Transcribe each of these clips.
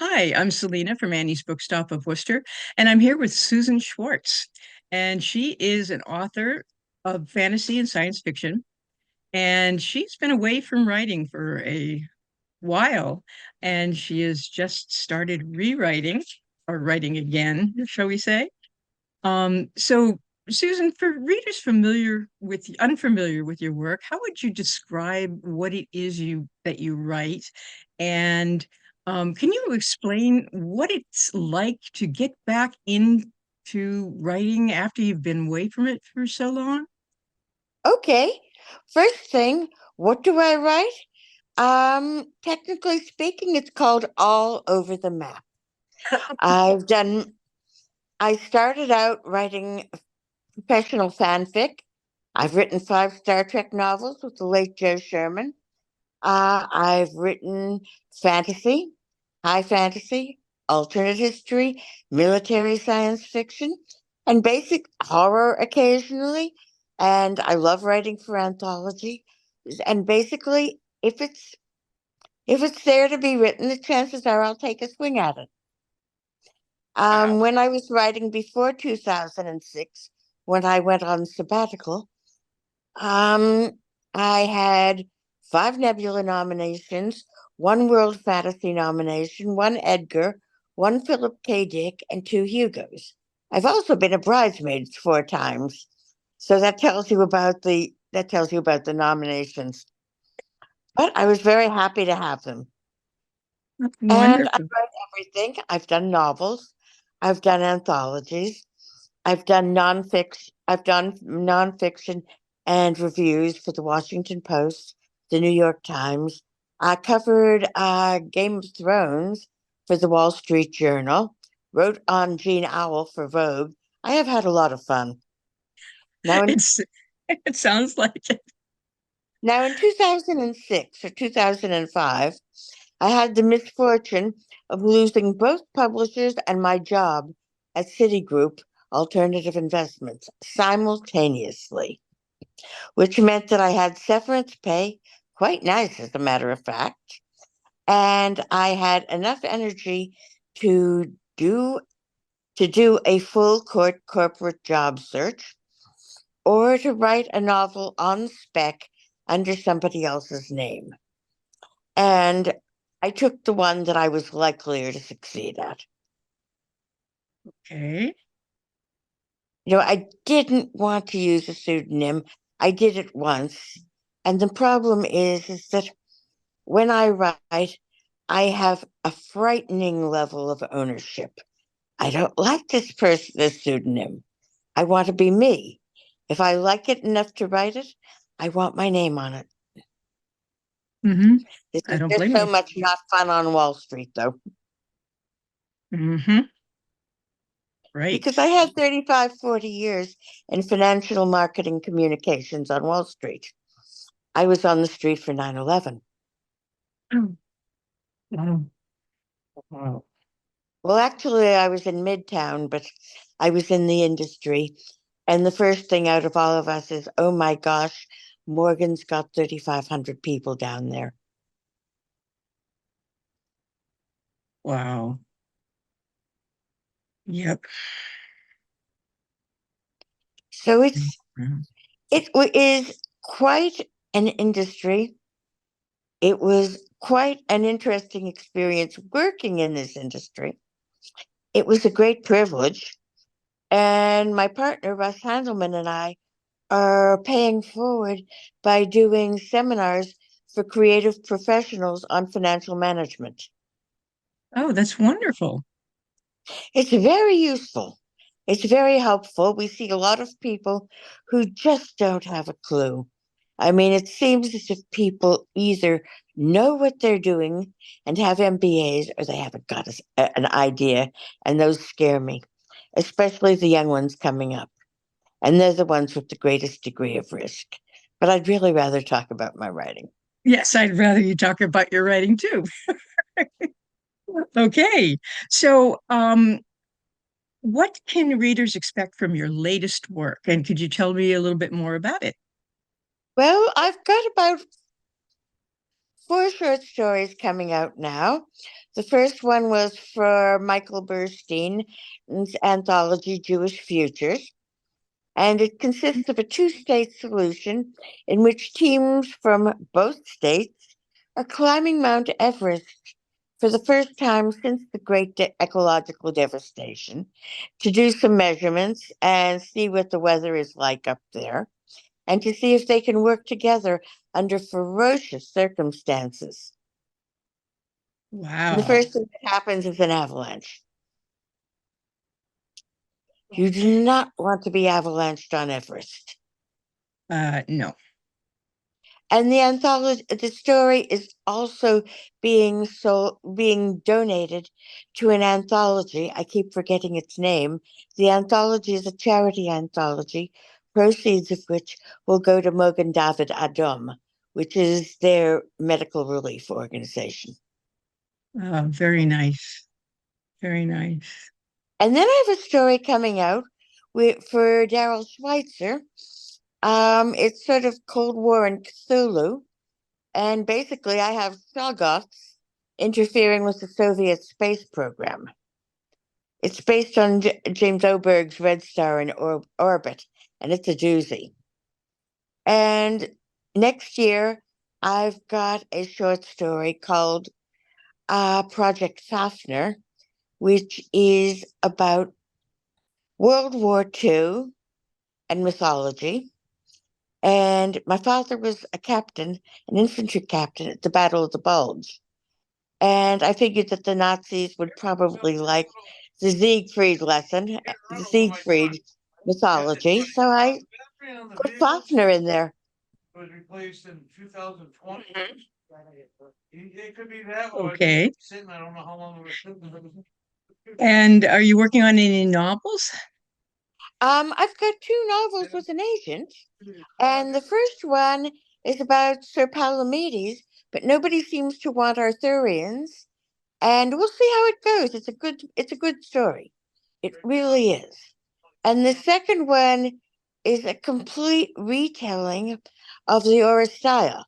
Hi, I'm Selena from Annie's Bookstop of Worcester, and I'm here with Susan Schwartz. And she is an author of fantasy and science fiction, and she's been away from writing for a while, and she has just started rewriting or writing again, shall we say. So Susan, for readers unfamiliar with your work, how would you describe what it is you write? And can you explain what it's like to get back into writing after you've been away from it for so long? Okay. First thing, what do I write? Technically speaking, it's called All Over the Map. I've done, I started out writing professional fanfic. I've written five Star Trek novels with the late Joe Sherman. I've written fantasy, high fantasy, alternate history, military science fiction, and basic horror occasionally. And I love writing for anthology. And basically, if it's there to be written, the chances are I'll take a swing at it. Wow. When I was writing before 2006, when I went on sabbatical, um, I had five Nebula nominations, one World Fantasy nomination, one Edgar, one Philip K. Dick, and two Hugos. I've also been a bridesmaid four times, so that tells you about the nominations. But I was very happy to have them. And I Wonderful. write everything. I've done novels, I've done anthologies, I've done nonfiction and reviews for the Washington Post, the New York Times. I covered Game of Thrones for the Wall Street Journal, wrote on Jean Owl for Vogue. I have had a lot of fun. Now in It's it sounds like it. now in 2006 or 2005, I had the misfortune of losing both publishers and my job at Citigroup Alternative Investments simultaneously, which meant that I had severance pay, quite nice as a matter of fact, and I had enough energy to do a full court corporate job search or to write a novel on spec under somebody else's name. And I took the one that I was likelier to succeed at. Okay. I didn't want to use a pseudonym. I did it once. And the problem is that when I write, I have a frightening level of ownership. I don't like this pseudonym. I want to be me. If I like it enough to write it, I want my name on it. Hmm. This I is don't just blame so you. much not fun on Wall Street, though, Hmm. because Right. I had 35, 40 years in financial marketing communications on Wall Street. I was on the street for 9/11. Oh, wow. Wow. Well, actually, I was in Midtown, but I was in the industry. And the first thing out of all of us is, oh my gosh, Morgan's got 3,500 people down there. Wow. Yep. So Mhm. it is quite an industry. It was quite an interesting experience working in this industry. It was a great privilege. And my partner, Russ Handelman, and I are paying forward by doing seminars for creative professionals on financial management. Oh, that's wonderful. It's very useful. It's very helpful. We see a lot of people who just don't have a clue. I mean, it seems as if people either know what they're doing and have MBAs or they haven't got an idea, and those scare me, especially the young ones coming up. And they're the ones with the greatest degree of risk. But I'd really rather talk about my writing. Yes, I'd rather you talk about your writing too. Okay. So, what can readers expect from your latest work? And could you tell me a little bit more about it? Well, I've got about four short stories coming out now. The first one was for Michael Burstein's anthology, Jewish Futures, and it consists of a two-state solution in which teams from both states are climbing Mount Everest for the first time since the great ecological devastation to do some measurements and see what the weather is like up there and to see if they can work together under ferocious circumstances. And the Wow. first thing that happens is an avalanche. You do not want to be avalanched on Everest. No. And the anthology, the story is also being donated to an anthology. I keep forgetting its name. The anthology is a charity anthology, proceeds of which will go to Mogen David Adom, which is their medical relief organization. Very nice. Very nice. And then I have a story coming out for Daryl Schweitzer. It's sort of Cold War and Cthulhu. And basically, I have Shoggoths interfering with the Soviet space program. It's based on James Oberg's Red Star in Orbit, and it's a doozy. And next year, I've got a short story called Project Fafner, which is about World War II and mythology. And my father was a captain, an infantry captain at the Battle of the Bulge. And I figured that the Nazis would probably like the Siegfried lesson, the Siegfried mythology. So I put Fafner in there. Was replaced in 2020. Mhm. It could be that one. Okay. Sitting, I don't know how long it was sitting. And are you working on any novels? I've got two novels with an agent, and the first one is about Sir Palamedes, but nobody seems to want Arthurians, and we'll see how it goes. It's a good story. It really is. And the second one is a complete retelling of the Oresteia,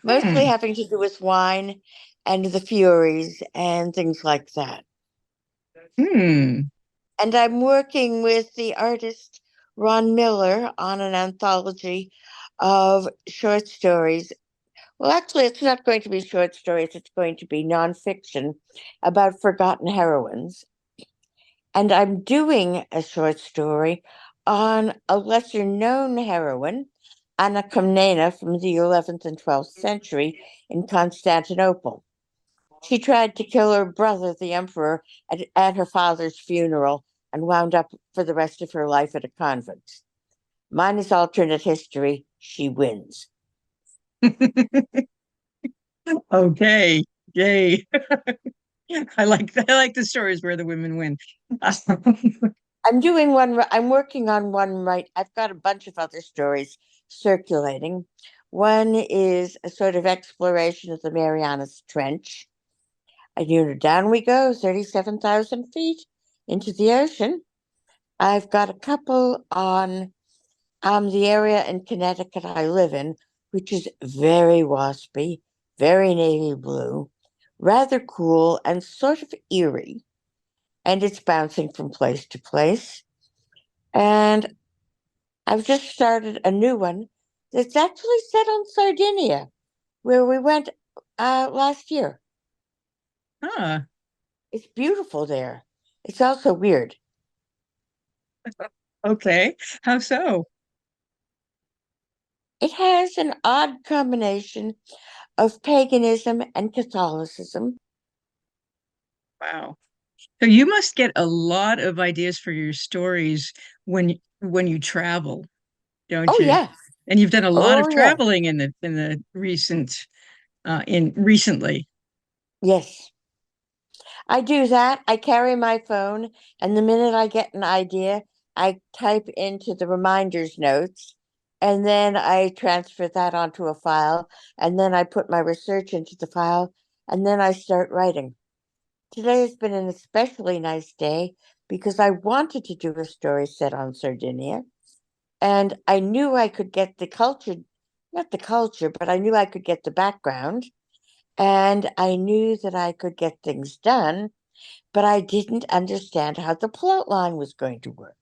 mostly Hmm. having to do with wine and the Furies and things like that. Hmm. And I'm working with the artist Ron Miller on an anthology of short stories. Well, actually, it's not going to be short stories, it's going to be nonfiction about forgotten heroines. And I'm doing a short story on a lesser known heroine, Anna Komnene from the 11th and 12th century in Constantinople. She tried to kill her brother, the emperor, at her father's funeral and wound up for the rest of her life at a convent. Mine is alternate history. She wins. Okay. Yay. I like the stories where the women win. I'm working on one right. I've got a bunch of other stories circulating. One is a sort of exploration of the Marianas Trench. And down we go, 37,000 feet into the ocean. I've got a couple on the area in Connecticut I live in, which is very waspy, very navy blue, rather cool, and sort of eerie. And it's bouncing from place to place. And I've just started a new one that's actually set on Sardinia, where we went last year. Ah, It's beautiful there. It's also weird. okay. How so? It has an odd combination of paganism and Catholicism. Wow. So you must get a lot of ideas for your stories when you travel, don't Oh, you? yeah. And you've done a lot of Oh, yeah. traveling in the recently. Yes. I do that. I carry my phone, and the minute I get an idea, I type into the reminders notes, and then I transfer that onto a file, and then I put my research into the file, and then I start writing. Today has been an especially nice day because I wanted to do a story set on Sardinia, and I knew I could get the culture not the culture, but I knew I could get the background and I knew that I could get things done, but I didn't understand how the plot line was going to work.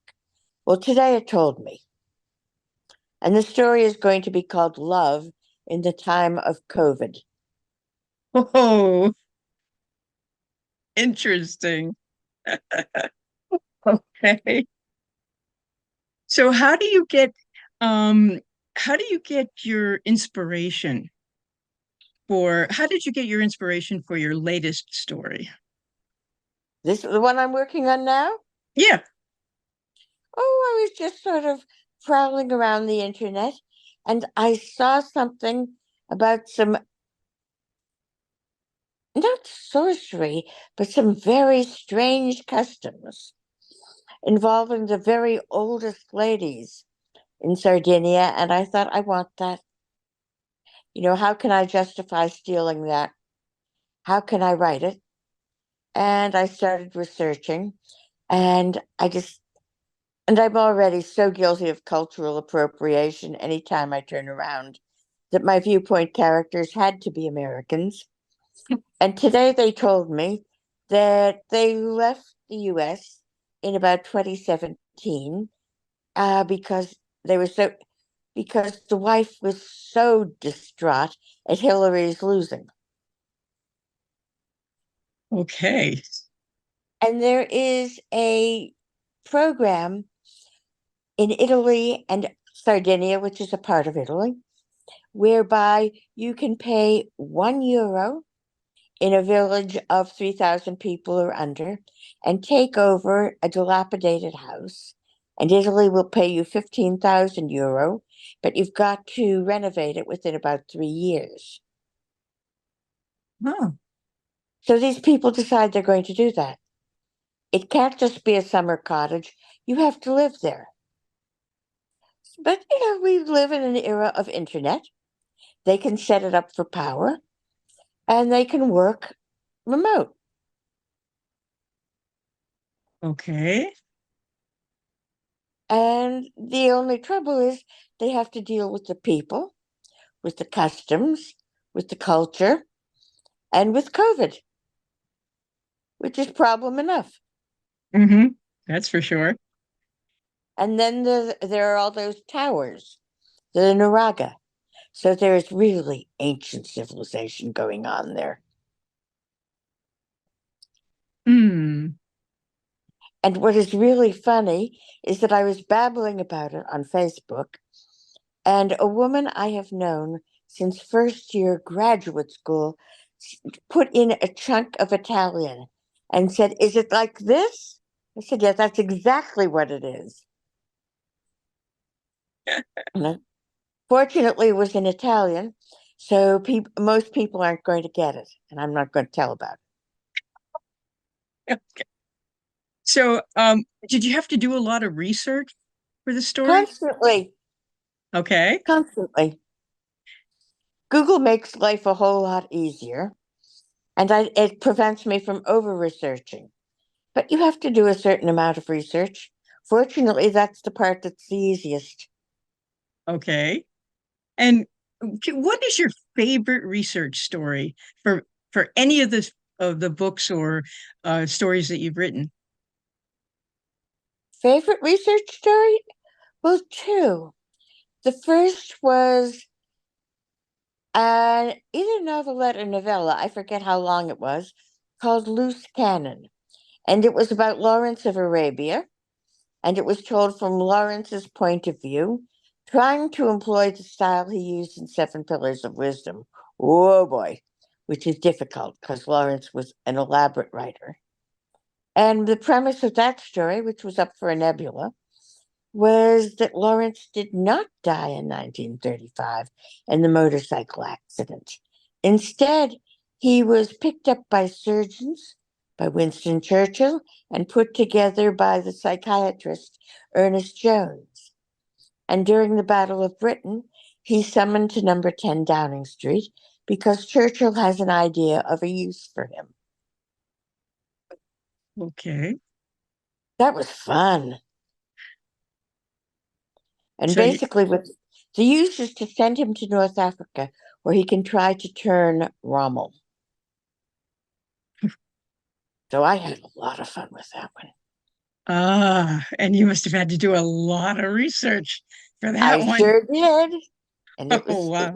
Well, today it told me. And the story is going to be called Love in the Time of COVID. Oh, interesting. Okay. So um how do you get your inspiration how did you get your inspiration for your latest story? This is the one I'm working on now? Yeah. Oh, I was just sort of prowling around the internet and I saw something about some, not sorcery, but some very strange customs involving the very oldest ladies in Sardinia. And I thought, I want that. How can I justify stealing that? How can I write it? And I started researching and and I'm already so guilty of cultural appropriation anytime I turn around that my viewpoint characters had to be Americans. And today they told me that they left the US in about 2017 because they were so because the wife was so distraught at Hillary's losing. Okay. And there is a program in Italy and Sardinia, which is a part of Italy, whereby you can pay €1 in a village of 3,000 people or under and take over a dilapidated house. And Italy will pay you €15,000, but you've got to renovate it within about 3 years. Oh, So these people decide they're going to do that. It can't just be a summer cottage. You have to live there. But, we live in an era of internet. They can set it up for power and they can work remote. okay. And the only trouble is they have to deal with the people, with the customs, with the culture, and with COVID, which is problem enough. Mm-hmm. That's for sure. And then there are all those towers, the Naraga. So there's really ancient civilization going on there. Hmm. And what is really funny is that I was babbling about it on Facebook, and a woman I have known since first year graduate school put in a chunk of Italian and said, "Is it like this?" I said, "Yes, that's exactly what it is." And fortunately, it was in Italian, so most people aren't going to get it, and I'm not going to tell about it. So, did you have to do a lot of research for the story? Constantly, Okay. constantly. Google makes life a whole lot easier, and it prevents me from over researching. But you have to do a certain amount of research. Fortunately, that's the part that's the easiest. Okay. And what is your favorite research story for any of the books or stories that you've written? Favorite research story? Well, two. The first was either novelette or novella, I forget how long it was, called Loose Cannon. And it was about Lawrence of Arabia, and it was told from Lawrence's point of view, trying to employ the style he used in Seven Pillars of Wisdom. Oh boy, which is difficult because Lawrence was an elaborate writer. And the premise of that story, which was up for a nebula, was that Lawrence did not die in 1935 in the motorcycle accident. Instead, he was picked up by surgeons, by Winston Churchill, and put together by the psychiatrist Ernest Jones. And during the Battle of Britain, he's summoned to number 10 Downing Street because Churchill has an idea of a use for him. Okay. That was fun. And So you, basically, The use is to send him to North Africa where he can try to turn Rommel. So I had a lot of fun with that one. Ah, and you must have had to do a lot of research for I that one. sure did. And it Oh, was it, wow.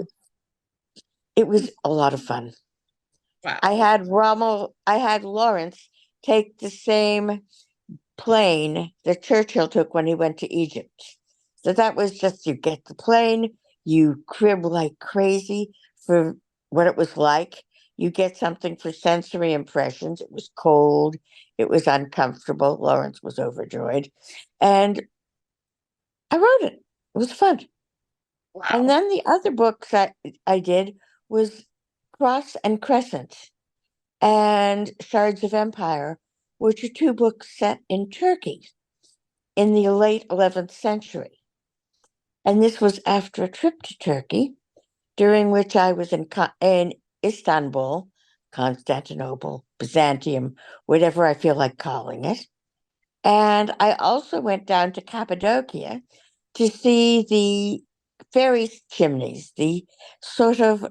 it was a lot of fun. I Wow. had Rommel, I had Lawrence take the same plane that Churchill took when he went to Egypt. So that was just, you get the plane, you crib like crazy for what it was like. You get something for sensory impressions. It was cold, it was uncomfortable. Lawrence was overjoyed. And I wrote it. It was fun. And Wow. then the other books I did was Cross and Crescent and Shards of Empire, which are two books set in Turkey in the late 11th century. And this was after a trip to Turkey, during which I was in Istanbul, Constantinople, Byzantium, whatever I feel like calling it. And I also went down to Cappadocia to see the fairy chimneys, the sort of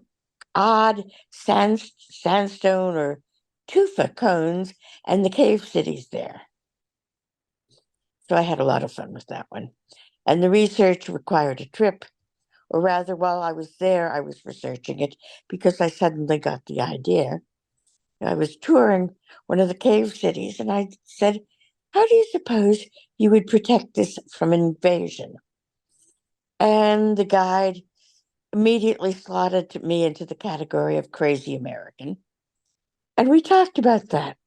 odd sandstone or tufa cones, and the cave cities there. So I had a lot of fun with that one. And the research required a trip, or rather, while I was there, I was researching it because I suddenly got the idea. I was touring one of the cave cities and I said, how do you suppose you would protect this from invasion? And the guide immediately slotted me into the category of crazy American. And we talked about that.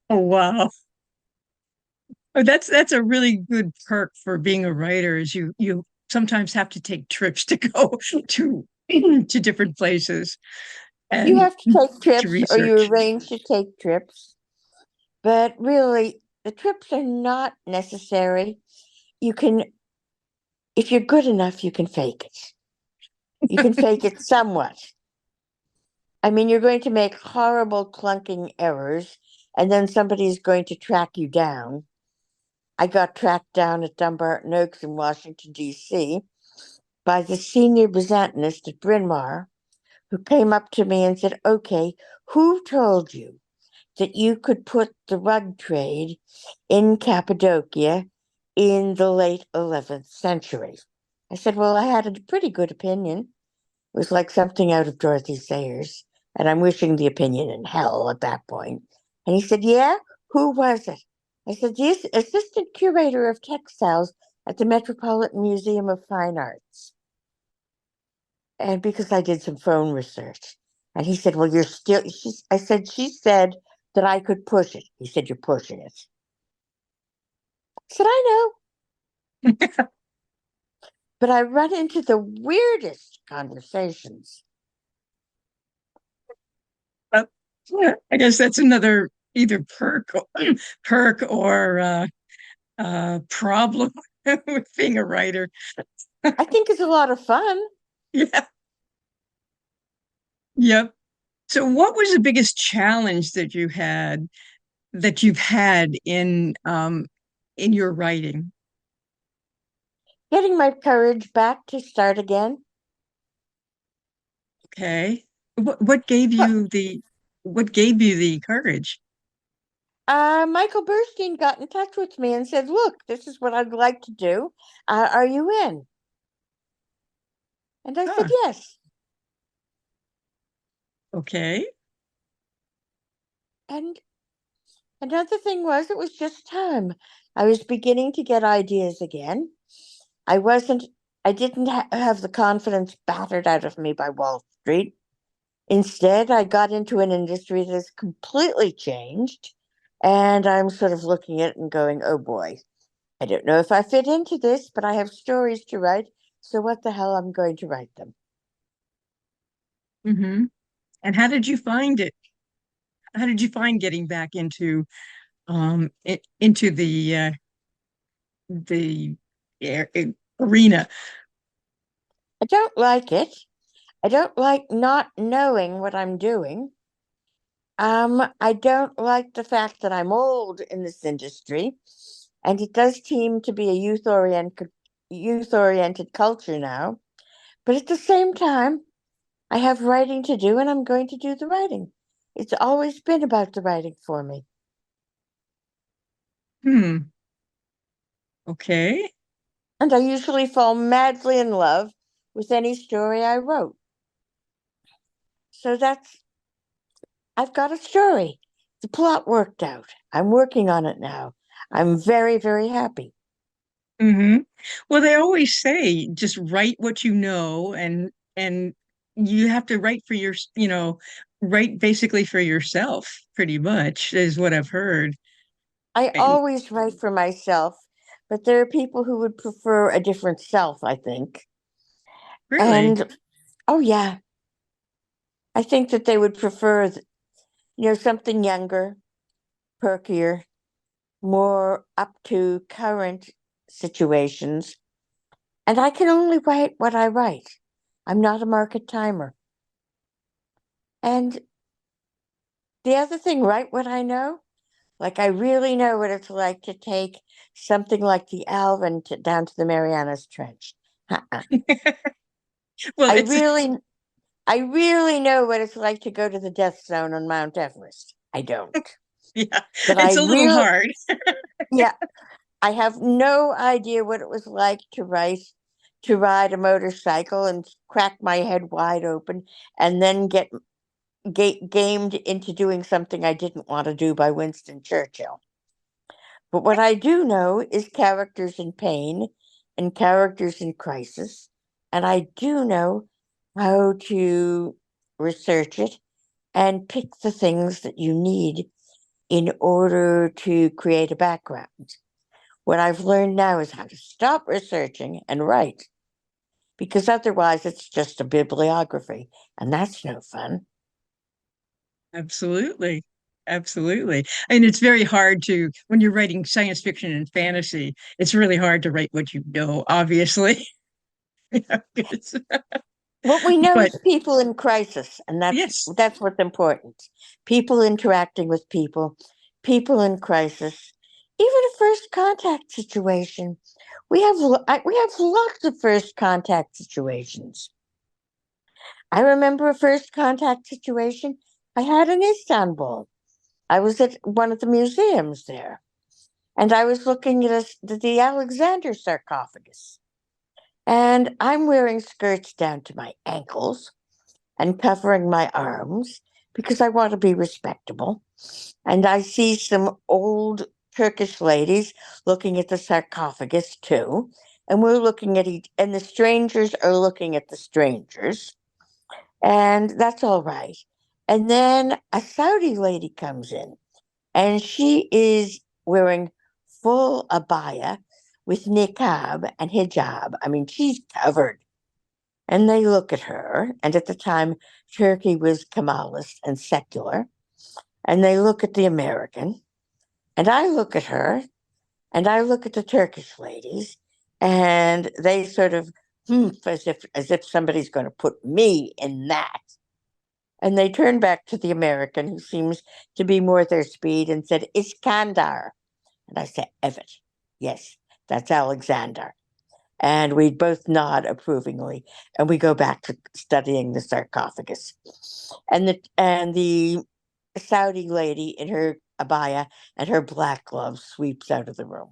Oh, wow. Oh, that's a really good perk for being a writer is you sometimes have to take trips to go to to different places You and have to take to trips or you research. arrange to take trips, but really, the trips are not necessary. You can, if you're good enough, you can fake it. You can fake it somewhat. I mean, you're going to make horrible clunking errors, and then somebody's going to track you down. I got tracked down at Dumbarton Oaks in Washington, D.C. by the senior Byzantinist at Bryn Mawr, who came up to me and said, okay, who told you that you could put the rug trade in Cappadocia in the late 11th century? I said, well, I had a pretty good opinion. It was like something out of Dorothy Sayers, and I'm wishing the opinion in hell at that point. And he said, yeah, who was it? I said, the assistant curator of textiles at the Metropolitan Museum of Fine Arts. And because I did some phone research. And he said, well, you're still, I said, she said that I could push it. He said, you're pushing it. I said, I know, but I run into the weirdest conversations. Uh, I guess that's another either perk or problem with being a writer. I think it's a lot of fun. Yeah. Yep. So what was the biggest challenge that you've had in your writing? Getting my courage back to start again. Okay. What gave you the courage? Michael Burstein got in touch with me and said, look, this is what I'd like to do. Are you in? And I said, Huh, yes. okay. And another thing was, it was just time. I was beginning to get ideas again. I wasn't, I didn't have the confidence battered out of me by Wall Street. Instead, I got into an industry that has completely changed. And I'm sort of looking at it and going, oh boy, I don't know if I fit into this, but I have stories to write. So what the hell, I'm going to write them. Hmm. And how did you find it? How did you find getting back into the arena? I don't like it. I don't like not knowing what I'm doing. I don't like the fact that I'm old in this industry, and it does seem to be a youth-oriented culture now. But at the same time, I have writing to do and I'm going to do the writing. It's always been about the writing for me. Hmm. Okay. And I usually fall madly in love with any story I wrote. So I've got a story. The plot worked out. I'm working on it now. I'm very, very happy. Hmm. Well, they always say just write what you know, and you have to write for write basically for yourself, pretty much, is what I've heard. I And always write for myself, but there are people who would prefer a different self, I think. really, And oh, yeah, I think that they would prefer, something younger, perkier, more up to current situations. And I can only write what I write. I'm not a market timer. And the other thing, write what I know. Like I really know what it's like to take something like the Alvin down to the Marianas Trench. Uh-uh. well, I it's really, I really know what it's like to go to the death zone on Mount Everest. I don't, yeah, but I it's a little really, hard. yeah, I have no idea what it was like to ride a motorcycle and crack my head wide open and then get gamed into doing something I didn't want to do by Winston Churchill. But what I do know is characters in pain and characters in crisis. And I do know how to research it and pick the things that you need in order to create a background. What I've learned now is how to stop researching and write, because otherwise it's just a bibliography, and that's no fun. Absolutely. Absolutely. And it's very hard to, when you're writing science fiction and fantasy, it's really hard to write what you know, obviously. Yeah, What we know but is people in crisis, and yes. that's what's important. People interacting with people, people in crisis, even a first contact situation. We have lots of first contact situations. I remember a first contact situation I had in Istanbul. I was at one of the museums there, and I was looking at the Alexander sarcophagus. And I'm wearing skirts down to my ankles and covering my arms because I want to be respectable. And I see some old Turkish ladies looking at the sarcophagus too. And we're looking at and the strangers are looking at the strangers. And that's all right. And then a Saudi lady comes in and she is wearing full abaya with niqab and hijab. I mean, she's covered. And they look at her, and at the time, Turkey was Kemalist and secular. And they look at the American, and I look at her, and I look at the Turkish ladies, and they sort of as if somebody's going to put me in that. And they turn back to the American, who seems to be more their speed, and said, Iskandar. And I said, Evet. Yes, that's Alexander. And we both nod approvingly, and we go back to studying the sarcophagus. And the Saudi lady in her abaya and her black gloves sweeps out of the room.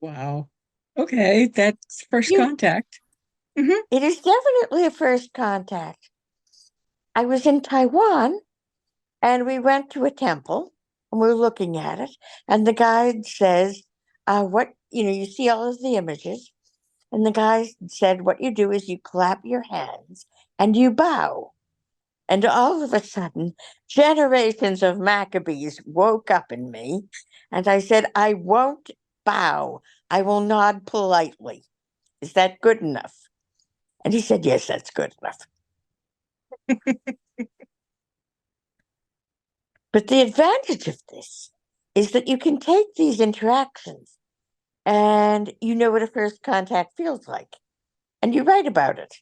Wow. Okay, that's first You, contact. Hmm. it is definitely a first contact. I was in Taiwan, and we went to a temple, and we're looking at it, and the guide says, "What you see all of the images." And the guy said, what you do is you clap your hands and you bow. And all of a sudden, generations of Maccabees woke up in me. And I said, I won't bow. I will nod politely. Is that good enough? And he said, yes, that's good enough. But the advantage of this is that you can take these interactions and you know what a first contact feels like. And you write about it.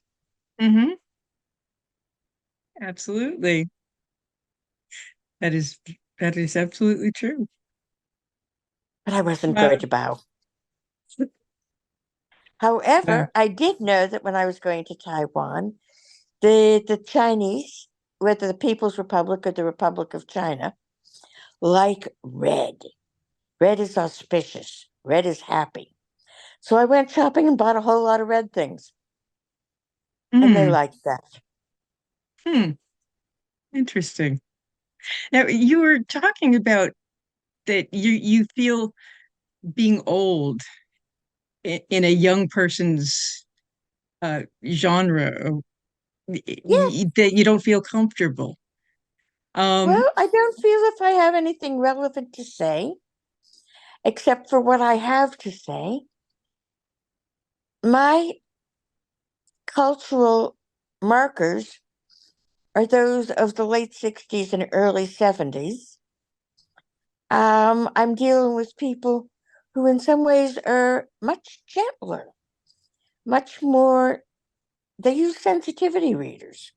Hmm. Absolutely. That is that is absolutely true. but I wasn't Wow. going to bow. Wow. However, I did know that when I was going to Taiwan, the Chinese, whether the People's Republic or the Republic of China, like red. Red is auspicious. Red is happy. So I went shopping and bought a whole lot of red things, and they Hmm. liked that. Hmm. Interesting. Now you were talking about that you feel being old in a young person's genre Yes. that you don't feel comfortable. Um, Well, I don't feel if I have anything relevant to say, except for what I have to say. My cultural markers are those of the late 60s and early 70s. I'm dealing with people who, in some ways, are much gentler, much more, they use sensitivity readers.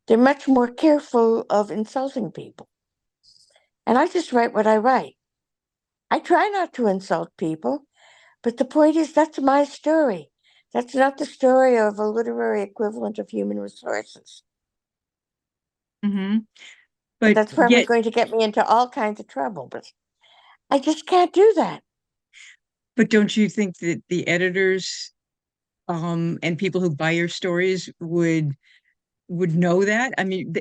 They're much more careful of insulting people. And I just write what I write. I try not to insult people, but the point is that's my story. That's not the story of a literary equivalent of human resources. mhm. And But that's probably yet, going to get me into all kinds of trouble, but I just can't do that. but don't you think that the editors and people who buy your stories would know that? I mean,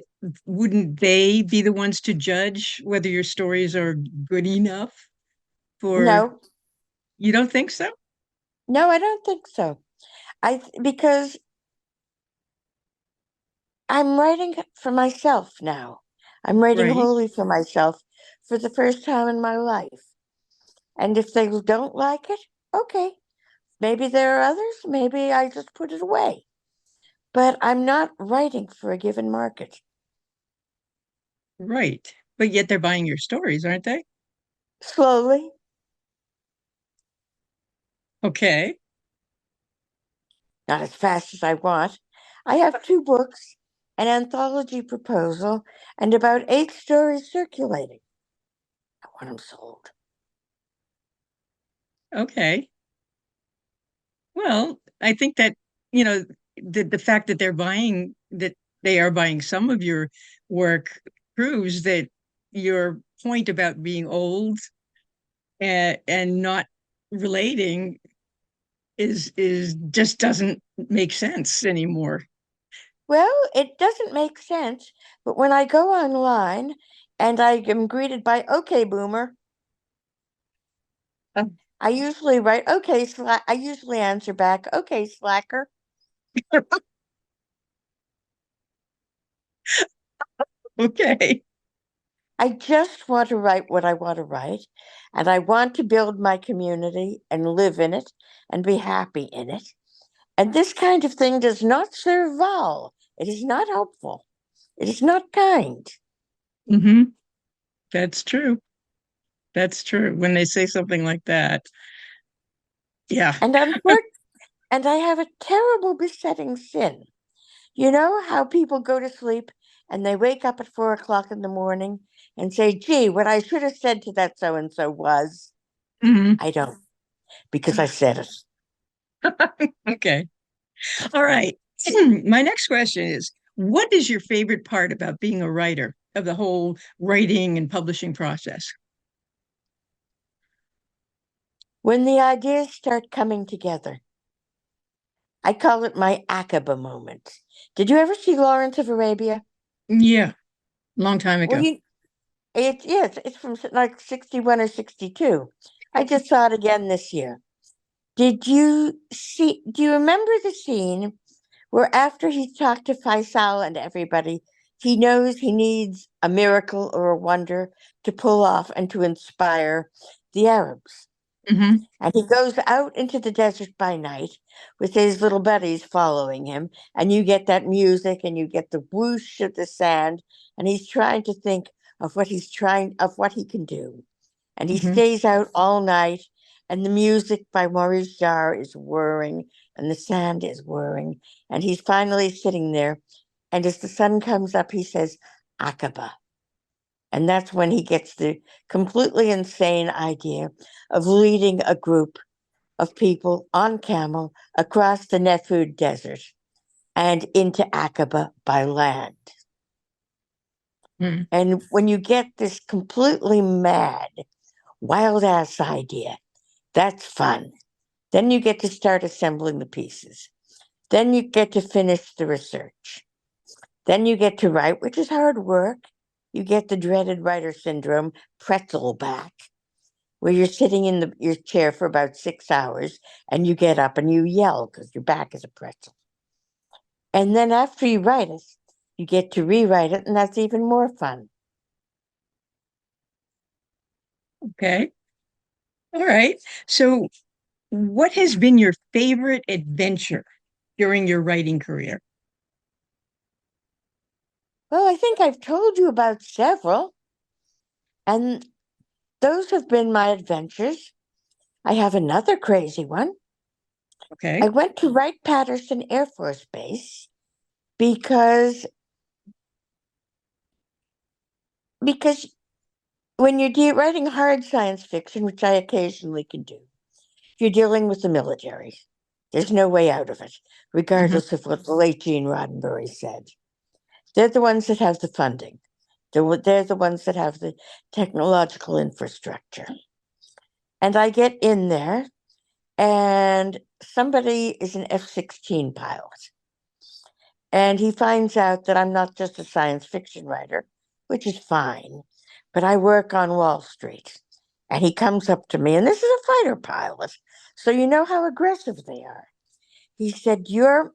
wouldn't they be the ones to judge whether your stories are good enough for, No, you don't think so? no, I don't think so. Because I'm writing for myself now. I'm writing Right, wholly for myself for the first time in my life. And if they don't like it, okay. Maybe there are others. Maybe I just put it away. But I'm not writing for a given market. right. But yet they're buying your stories, aren't they? Slowly, Okay. not as fast as I want. I have two books, an anthology proposal, and about 8 stories circulating. I want them sold. Okay. Well, I think that, the fact that they are buying some of your work proves that your point about being old and not relating is just doesn't make sense anymore. Well, it doesn't make sense, but when I go online and I am greeted by "Okay, Boomer," Uh, I usually write "Okay, I usually answer back "Okay, Slacker." Okay. I just want to write what I want to write, and I want to build my community and live in it and be happy in it. And this kind of thing does not serve Val. It is not helpful. It is not kind. Hmm. That's true. That's true. When they say something like that. Yeah. And and I have a terrible besetting sin. You know how people go to sleep and they wake up at 4 o'clock in the morning and say, gee, what I should have said to that so and so was, Hmm. I don't, because I said it. Okay. All right. My next question is, what is your favorite part about being a writer of the whole writing and publishing process? When the ideas start coming together, I call it my Aqaba moment. Did you ever see Lawrence of Arabia? Yeah, long time Well, ago. it's from like 61 or 62. I just saw it again this year. Do you remember the scene where after he's talked to Faisal and everybody, he knows he needs a miracle or a wonder to pull off and to inspire the Arabs? Hmm. And he goes out into the desert by night with his little buddies following him. And you get that music and you get the whoosh of the sand. And he's trying to think of what he can do. And he Hmm. stays out all night. And the music by Maurice Jarre is whirring and the sand is whirring. And he's finally sitting there. And as the sun comes up, he says, Aqaba. And that's when he gets the completely insane idea of leading a group of people on camel across the Nefud Desert and into Aqaba by land. Hmm. And when you get this completely mad, wild ass idea, that's fun. Then you get to start assembling the pieces. Then you get to finish the research. Then you get to write, which is hard work. You get the dreaded writer syndrome, pretzel back, where you're sitting in your chair for about 6 hours and you get up and you yell because your back is a pretzel. And then after you write it, you get to rewrite it, and that's even more fun. Okay. All right. So, what has been your favorite adventure during your writing career? Well, I think I've told you about several, and those have been my adventures. I have another crazy one. I Okay. went to Wright-Patterson Air Force Base because because when you're writing hard science fiction, which I occasionally can do, you're dealing with the military. There's no way out of it, Mhm. regardless of what the late Gene Roddenberry said. They're the ones that have the funding. They're the ones that have the technological infrastructure. And I get in there, and somebody is an F-16 pilot. And he finds out that I'm not just a science fiction writer, which is fine, but I work on Wall Street. And he comes up to me, and this is a fighter pilot, so you know how aggressive they are. He said, You're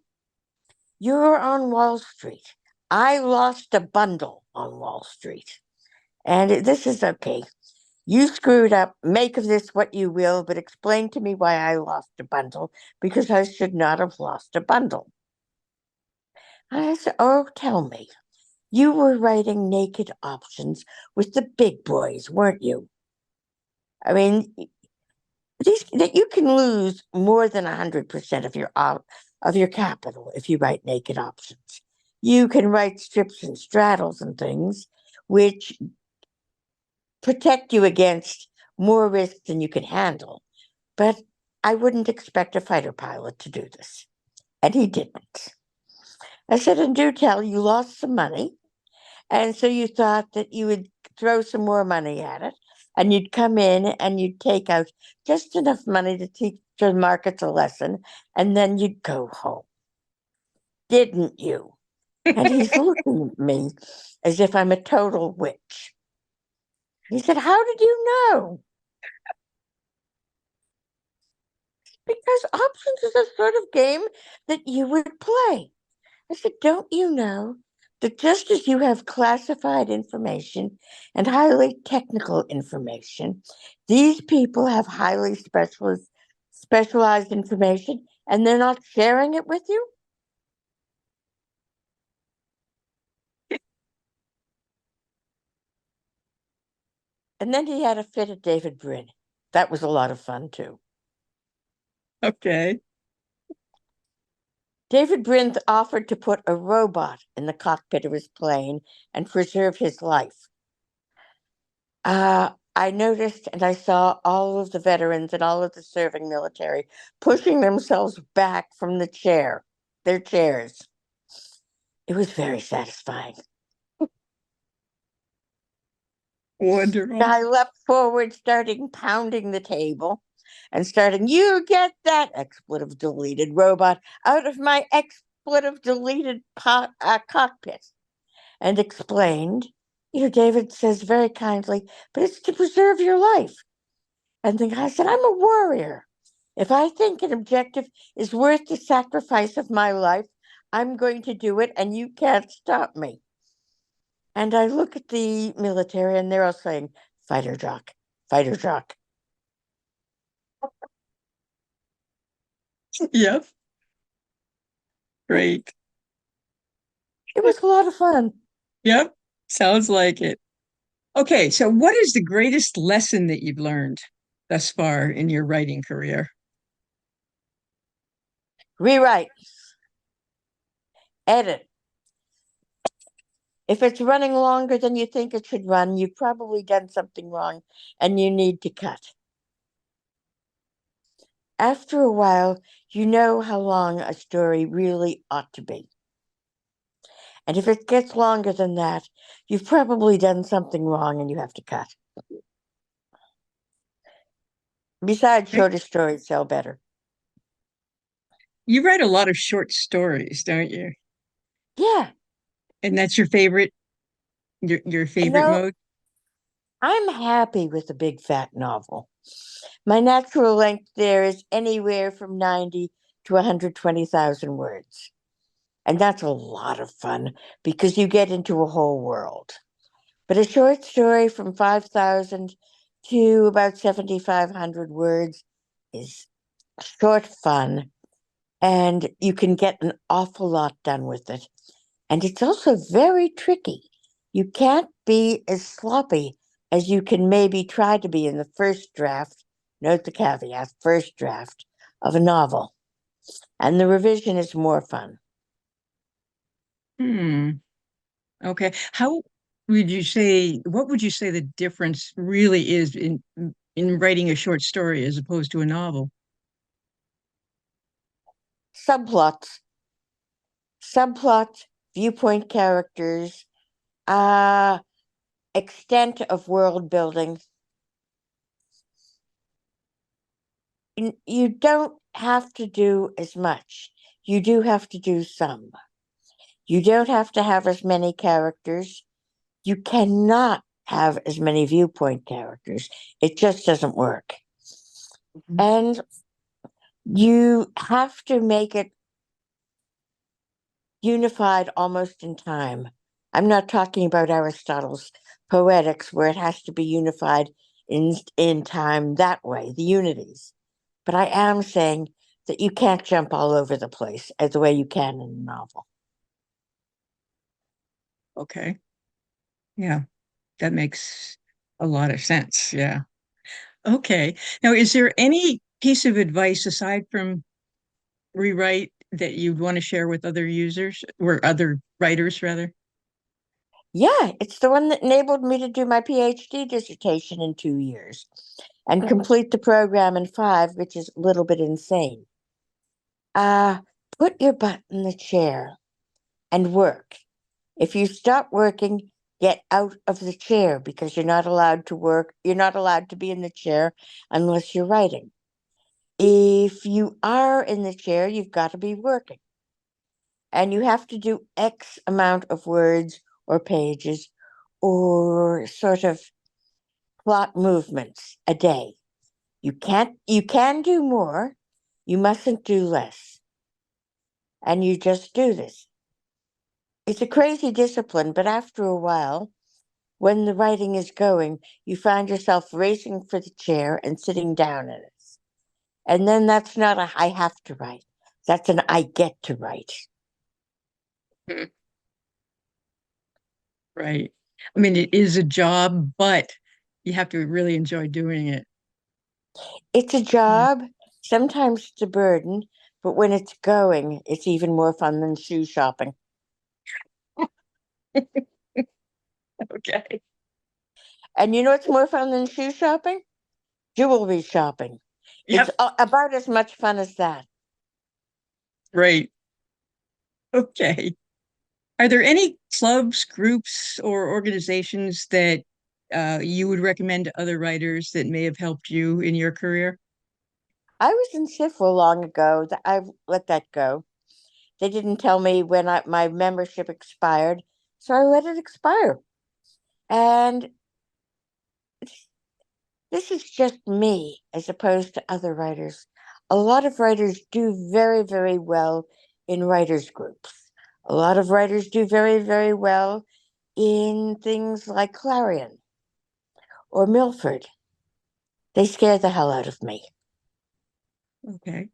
on Wall Street. I lost a bundle on Wall Street. And this is okay. You screwed up. Make of this what you will, but explain to me why I lost a bundle, because I should not have lost a bundle. And I said, Oh, tell me. You were writing naked options with the big boys, weren't you? I mean, that you can lose more than 100% of your capital if you write naked options. You can write strips and straddles and things, which protect you against more risk than you can handle. But I wouldn't expect a fighter pilot to do this. And he didn't. I said, and do tell, you lost some money. And so you thought that you would throw some more money at it and you'd come in and you'd take out just enough money to teach the markets a lesson and then you'd go home. Didn't you? And he's looking at me as if I'm a total witch. He said, How did you know? Because options is a sort of game that you would play. I said, Don't you know that just as you have classified information and highly technical information, these people have highly specialized information and they're not sharing it with you? And then he had a fit at David Brin. That was a lot of fun too. Okay. David Brin offered to put a robot in the cockpit of his plane and preserve his life. I noticed and I saw all of the veterans and all of the serving military pushing themselves back from their chairs. It was very satisfying. Wonderful. I leapt forward, starting pounding the table and starting, You get that expletive deleted robot out of my expletive deleted cockpit, and explained, David says very kindly, but it's to preserve your life. And the guy said, I'm a warrior. If I think an objective is worth the sacrifice of my life, I'm going to do it, and you can't stop me. And I look at the military, and they're all saying, Fighter jock, fighter jock. Yep. Great. It was a lot of fun. Yep. Sounds like it. Okay. So, what is the greatest lesson that you've learned thus far in your writing career? Rewrite, edit, If it's running longer than you think it should run, you've probably done something wrong and you need to cut. After a while, you know how long a story really ought to be. And if it gets longer than that, you've probably done something wrong and you have to cut. Besides, Okay. shorter stories sell better. You write a lot of short stories, don't you? Yeah, And that's your favorite, your you favorite know, mode? I'm happy with a big fat novel. My natural length there is anywhere from 90 to 120,000 words. And that's a lot of fun because you get into a whole world. But a short story from 5,000 to about 7,500 words is short fun, and you can get an awful lot done with it. And it's also very tricky. You can't be as sloppy as you can maybe try to be in the first draft. Note the caveat, first draft of a novel. And the revision is more fun. Hmm. Okay. How would you say, what would you say the difference really is in writing a short story as opposed to a novel? Subplots, subplots, viewpoint characters, uh, extent of world building. You don't have to do as much. You do have to do some. You don't have to have as many characters. You cannot have as many viewpoint characters. It just doesn't work. Mhm. And you have to make it unified almost in time. I'm not talking about Aristotle's Poetics, where it has to be unified in time that way, the unities. But I am saying that you can't jump all over the place as the way you can in a novel. Okay. Yeah, that makes a lot of sense. Yeah. Okay. Now, is there any piece of advice aside from rewrite that you'd want to share with other users or other writers, rather? Yeah, it's the one that enabled me to do my PhD dissertation in 2 years and complete the program in five, which is a little bit insane. Uh, Put your butt in the chair and work. If you stop working, get out of the chair because you're not allowed to work. You're not allowed to be in the chair unless you're writing. If you are in the chair, you've got to be working. And you have to do X amount of words or pages or sort of plot movements a day. You can do more, you mustn't do less. And you just do this. It's a crazy discipline, but after a while, when the writing is going, you find yourself racing for the chair and sitting down in it. And then that's not a I have to write. That's an I get to write. Mhm. Right. I mean, it is a job, but you have to really enjoy doing it. It's a Yeah. job. Sometimes it's a burden, but when it's going, it's even more fun than shoe shopping. Okay. And you know what's more fun than shoe shopping? Jewelry shopping. It's Yep. about as much fun as that. Right. Okay. Are there any clubs, groups, or organizations that you would recommend to other writers that may have helped you in your career? I was in SIFRA long ago. I've let that go. They didn't tell me when my membership expired, so I let it expire. And this is just me as opposed to other writers. A lot of writers do very, very well in writers' groups. A lot of writers do very, very well in things like Clarion or Milford. They scare the hell out of me. Okay.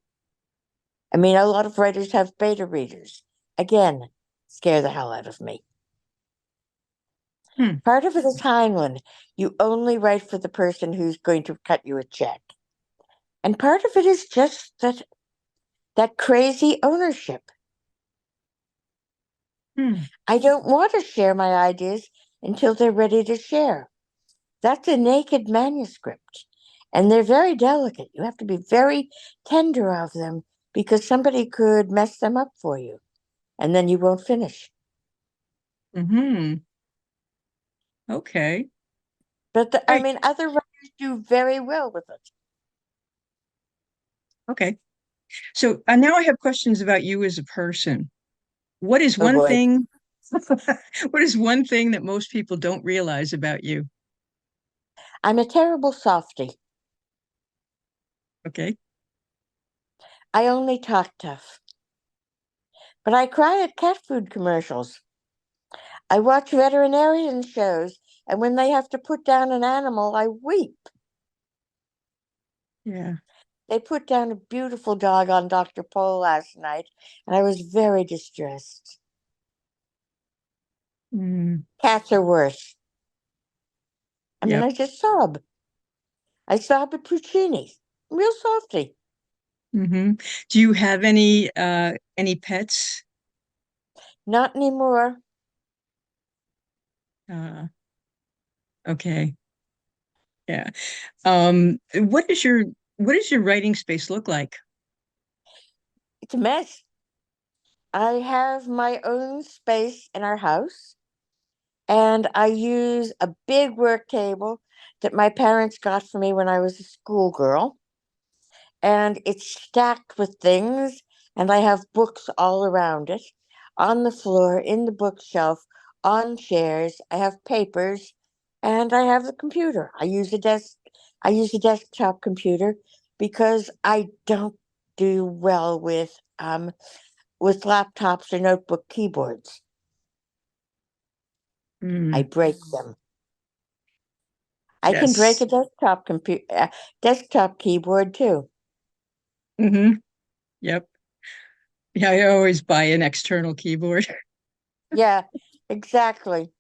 I mean, a lot of writers have beta readers. Again, scare the hell out of me. Hmm. Part of it is Heinlein. You only write for the person who's going to cut you a check. And part of it is just that crazy ownership. Hmm. I don't want to share my ideas until they're ready to share. That's a naked manuscript, and they're very delicate. You have to be very tender of them because somebody could mess them up for you, and then you won't finish. Hmm. Okay. But I Great. mean, other writers do very well with it. Okay. So now I have questions about you as a person. What is Oh one boy, thing, what is one thing that most people don't realize about you? I'm a terrible softie. Okay. I only talk tough, but I cry at cat food commercials. I watch veterinarian shows, and when they have to put down an animal, I weep. Yeah. They put down a beautiful dog on Dr. Pole last night, and I was very distressed. Mm, Cats are worse. I mean, yep. I just sob. I sob at Puccini. Real softy. Hmm. Do you have any pets? Not anymore. Uh, okay. Yeah. What does your writing space look like? It's a mess. I have my own space in our house, and I use a big work table that my parents got for me when I was a schoolgirl. And it's stacked with things, and I have books all around it, on the floor, in the bookshelf, on chairs. I have papers, and I have the computer. I use a desktop computer because I don't do well with laptops or notebook keyboards. I Mm, break them. I can break yes. a desktop keyboard too. Hmm. Yep. Yeah, I always buy an external keyboard. Yeah, exactly.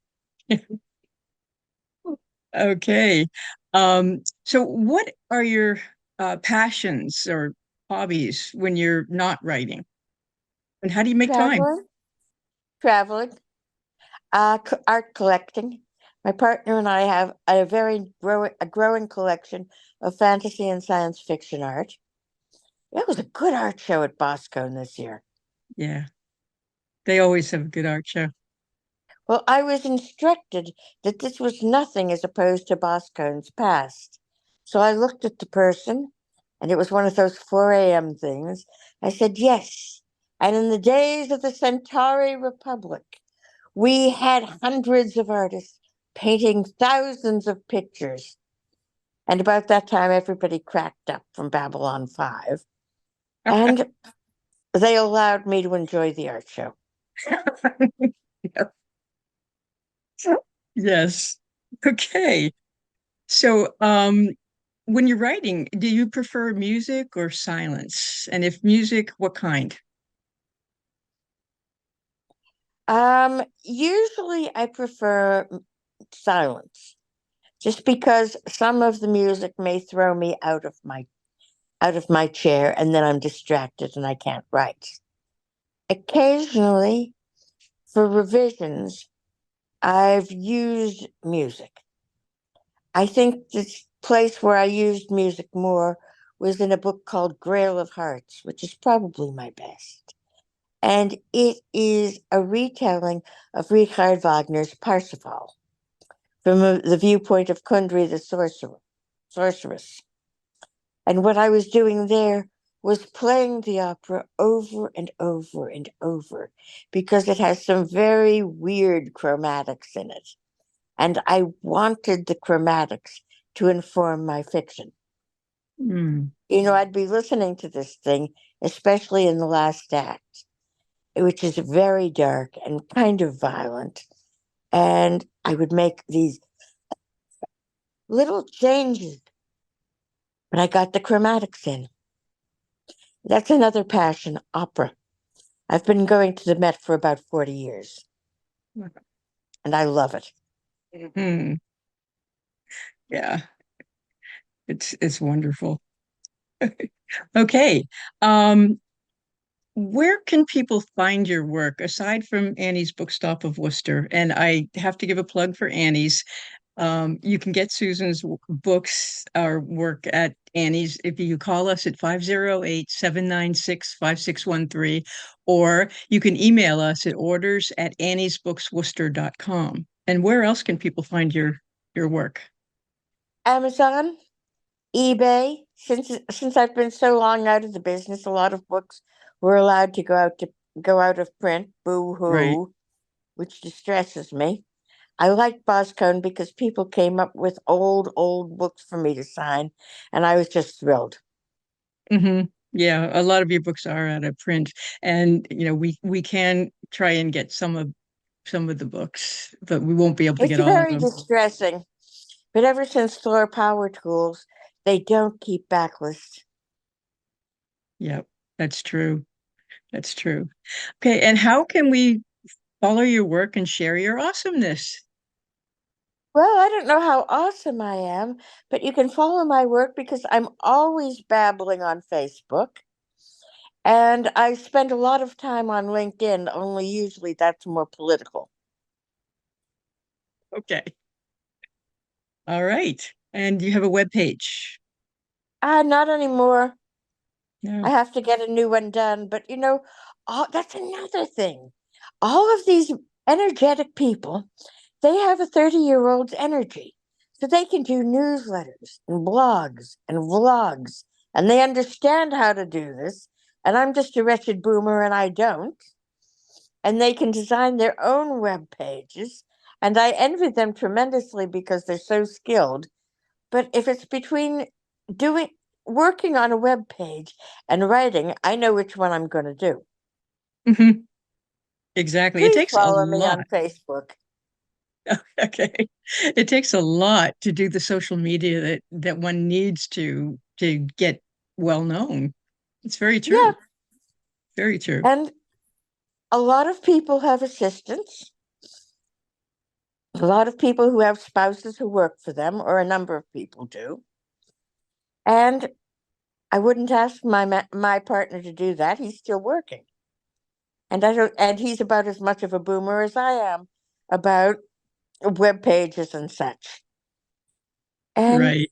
Okay. So what are your passions or hobbies when you're not writing? And how do you make time? Traveling, traveling. Art collecting. My partner and I have a growing collection of fantasy and science fiction art. It was a good art show at Boscone this year. Yeah, they always have a good art show. Well, I was instructed that this was nothing as opposed to Boscone's past. So I looked at the person, and it was one of those 4 a.m. things. I said, yes. And in the days of the Centauri Republic, we had hundreds of artists painting thousands of pictures. And about that time, everybody cracked up from Babylon 5. And they allowed me to enjoy the art show. Yes. Okay. So, when you're writing, do you prefer music or silence? And if music, what kind? Usually I prefer silence, just because some of the music may throw me out of my chair, and then I'm distracted and I can't write. Occasionally, for revisions, I've used music. I think the place where I used music more was in a book called Grail of Hearts, which is probably my best. And it is a retelling of Richard Wagner's Parsifal from the viewpoint of Kundry the sorceress. And what I was doing there was playing the opera over and over and over because it has some very weird chromatics in it. And I wanted the chromatics to inform my fiction. Mm, I'd be listening to this thing, especially in the last act, which is very dark and kind of violent. And I would make these little changes, but I got the chromatics in. That's another passion, opera. I've been going to the Met for about 40 years, and I love it. mm, yeah, it's wonderful. Okay. Um, where can people find your work aside from Annie's Bookstop of Worcester? And I have to give a plug for Annie's. You can get Susan's books or work at Annie's if you call us at 508-796-5613, or you can email us at orders@anniesbooksworcester.com. And where else can people find your work? Amazon, eBay. Since I've been so long out of the business, a lot of books were allowed to go out of print. Boo Right. hoo, which distresses me. I like Boscone because people came up with old books for me to sign, and I was just thrilled. Hmm. Yeah, a lot of your books are out of print, and we can try and get some of the books, but we won't be able to It's get all of very them. distressing, but ever since Thor Power Tools, they don't keep backlists. Yeah, that's true. That's true. Okay, and how can we follow your work and share your awesomeness? Well, I don't know how awesome I am, but you can follow my work because I'm always babbling on Facebook. And I spend a lot of time on LinkedIn, only usually that's more political. Okay. All right. And you have a web page. Not anymore. I No. have to get a new one done. But that's another thing. All of these energetic people, they have a 30-year-old's energy. So they can do newsletters and blogs and vlogs, and they understand how to do this. And I'm just a wretched boomer and I don't. And they can design their own web pages. And I envy them tremendously because they're so skilled. But if it's between doing working on a web page and writing, I know which one I'm going to do. Hmm. Exactly. It Please takes a follow me lot. on Facebook. Okay. It takes a lot to do the social media that one needs to get well known. It's very Yeah, true. Very true. and a lot of people have assistants. A lot of people who have spouses who work for them, or a number of people do. And I wouldn't ask my partner to do that. He's still working, and I don't. And he's about as much of a boomer as I am about web pages and such. And Right.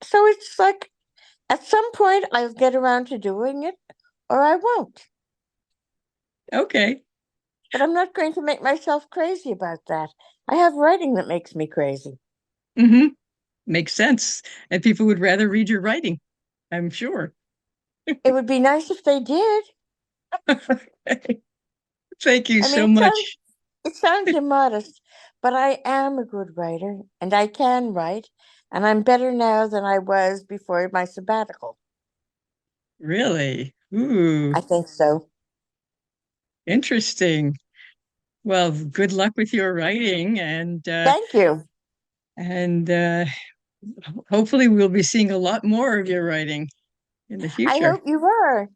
so it's like at some point I'll get around to doing it, or I won't. Okay. But I'm not going to make myself crazy about that. I have writing that makes me crazy. Hmm. Makes sense. And people would rather read your writing, I'm sure. It would be nice if they did. Thank you I mean, so much. it sounds immodest, but I am a good writer and I can write, and I'm better now than I was before my sabbatical. Really? Ooh, I think so. interesting. Well, good luck with your writing, Thank you. and hopefully we'll be seeing a lot more of your writing in the I future. hope you were.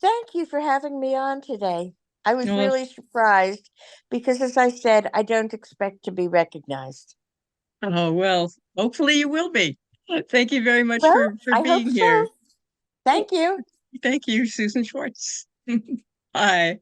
Thank you for having me on today. I was Well, really surprised because, as I said, I don't expect to be recognized. oh well, hopefully you will be. Thank you very much Well, for I hope being here. so. Thank you. Thank you, Susan Schwartz. Bye.